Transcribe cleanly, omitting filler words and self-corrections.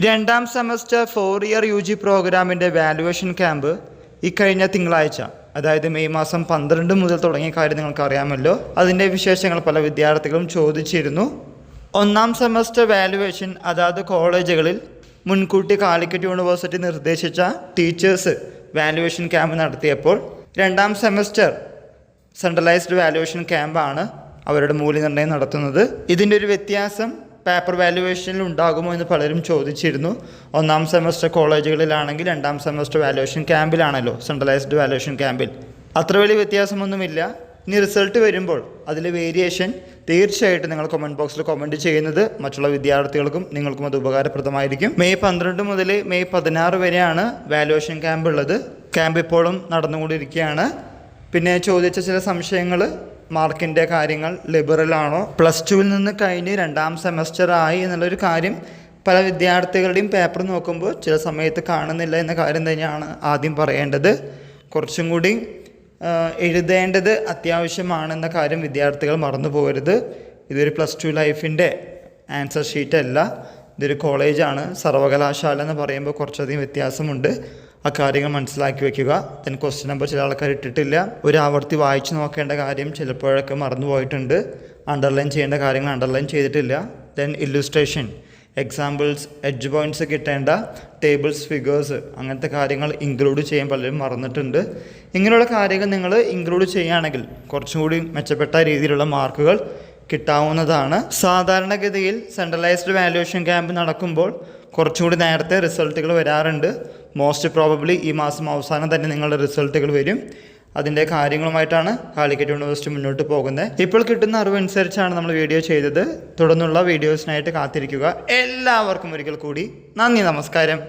രണ്ടാം semester 4 year UG പ്രോഗ്രാമിൻ്റെ valuation camp ഇക്കഴിഞ്ഞ തിങ്കളാഴ്ച, അതായത് മെയ് മാസം 12 മുതൽ തുടങ്ങിയ കാര്യം നിങ്ങൾക്ക് അറിയാമല്ലോ. അതിൻ്റെ വിശേഷങ്ങൾ പല വിദ്യാർത്ഥികളും ചോദിച്ചിരുന്നു. ഒന്നാം സെമസ്റ്റർ വാല്യുവേഷൻ അതാത് കോളേജുകളിൽ മുൻകൂട്ടി കാലിക്കറ്റ് യൂണിവേഴ്സിറ്റി നിർദ്ദേശിച്ച ടീച്ചേഴ്സ് വാല്യുവേഷൻ ക്യാമ്പ് നടത്തിയപ്പോൾ രണ്ടാം സെമസ്റ്റർ സെൻട്രലൈസ്ഡ് വാല്യുവേഷൻ ക്യാമ്പാണ് അവരുടെ മൂല്യനിർണ്ണയം നടത്തുന്നത്. ഇതിൻ്റെ ഒരു വ്യത്യാസം പേപ്പർ വാല്യുവേഷനിൽ ഉണ്ടാകുമോ എന്ന് പലരും ചോദിച്ചിരുന്നു. ഒന്നാം സെമസ്റ്റർ കോളേജുകളിലാണെങ്കിൽ രണ്ടാം സെമസ്റ്റർ വാല്യുവേഷൻ ക്യാമ്പിലാണല്ലോ, സെൻട്രലൈസ്ഡ് വാല്യുവേഷൻ ക്യാമ്പിൽ അത്ര വലിയ വ്യത്യാസമൊന്നുമില്ല. ഇനി റിസൾട്ട് വരുമ്പോൾ അതിലെ വേരിയേഷൻ തീർച്ചയായിട്ടും നിങ്ങൾ കമൻറ്റ് ബോക്സിൽ കമൻറ്റ് ചെയ്യുന്നത് മറ്റുള്ള വിദ്യാർത്ഥികൾക്കും നിങ്ങൾക്കും അത് ഉപകാരപ്രദമായിരിക്കും. മെയ് 12 മുതൽ മെയ് 16 വരെയാണ് വാല്യുവേഷൻ ക്യാമ്പ് ഉള്ളത്. ക്യാമ്പ് ഇപ്പോഴും നടന്നുകൊണ്ടിരിക്കുകയാണ്. പിന്നെ ചോദിച്ച ചില സംശയങ്ങൾ, മാർക്കിൻ്റെ കാര്യങ്ങൾ, ലിബറലാണോ, +2 നിന്ന് കഴിഞ്ഞ് രണ്ടാം സെമസ്റ്റർ ആയി എന്നുള്ളൊരു കാര്യം പല വിദ്യാർത്ഥികളുടെയും പേപ്പർ നോക്കുമ്പോൾ ചില സമയത്ത് കാണുന്നില്ല എന്ന കാര്യം തന്നെയാണ് ആദ്യം പറയേണ്ടത്. കുറച്ചും കൂടി എഴുതേണ്ടത് അത്യാവശ്യമാണെന്ന കാര്യം വിദ്യാർത്ഥികൾ മറന്നു പോകരുത്. ഇതൊരു +2 ലൈഫിൻ്റെ ആൻസർ ഷീറ്റ് അല്ല, ഇതൊരു കോളേജാണ്. സർവകലാശാല എന്ന് പറയുമ്പോൾ കുറച്ചധികം വ്യത്യാസമുണ്ട്. ആ കാര്യങ്ങൾ മനസ്സിലാക്കി വയ്ക്കുക. ദെൻ ക്വസ്റ്റ്യൻ നമ്പർ ചില ആൾക്കാർ ഇട്ടിട്ടില്ല. ഒരു ആവർത്തി വായിച്ച് നോക്കേണ്ട കാര്യം ചിലപ്പോഴൊക്കെ മറന്നു പോയിട്ടുണ്ട്. അണ്ടർലൈൻ ചെയ്യേണ്ട കാര്യങ്ങൾ അണ്ടർലൈൻ ചെയ്തിട്ടില്ല. Then illustration, examples, edge points കിട്ടേണ്ട ടേബിൾസ്, ഫിഗേഴ്സ്, അങ്ങനത്തെ കാര്യങ്ങൾ ഇൻക്ലൂഡ് ചെയ്യാൻ പലരും മറന്നിട്ടുണ്ട്. ഇങ്ങനെയുള്ള കാര്യങ്ങൾ നിങ്ങൾ ഇൻക്ലൂഡ് ചെയ്യുകയാണെങ്കിൽ കുറച്ചും കൂടി മെച്ചപ്പെട്ട രീതിയിലുള്ള മാർക്കുകൾ കിട്ടാവുന്നതാണ്. സാധാരണഗതിയിൽ സെൻട്രലൈസ്ഡ് വാല്യുവേഷൻ ക്യാമ്പ് നടക്കുമ്പോൾ കുറച്ചുകൂടി നേരത്തെ റിസൾട്ടുകൾ വരാറുണ്ട്. മോസ്റ്റ് പ്രോബബ്ലി ഈ മാസം അവസാനം തന്നെ നിങ്ങളുടെ റിസൾട്ടുകൾ വരും. അതിൻ്റെ കാര്യങ്ങളുമായിട്ടാണ് കാലിക്കറ്റ് യൂണിവേഴ്സിറ്റി മുന്നോട്ട് പോകുന്നത്. ഇപ്പോൾ കിട്ടുന്ന അറിവനുസരിച്ചാണ് നമ്മൾ വീഡിയോ ചെയ്തത്. തുടർന്നുള്ള വീഡിയോസിനായിട്ട് കാത്തിരിക്കുക. എല്ലാവർക്കും ഒരിക്കൽ കൂടി നന്ദി, നമസ്കാരം.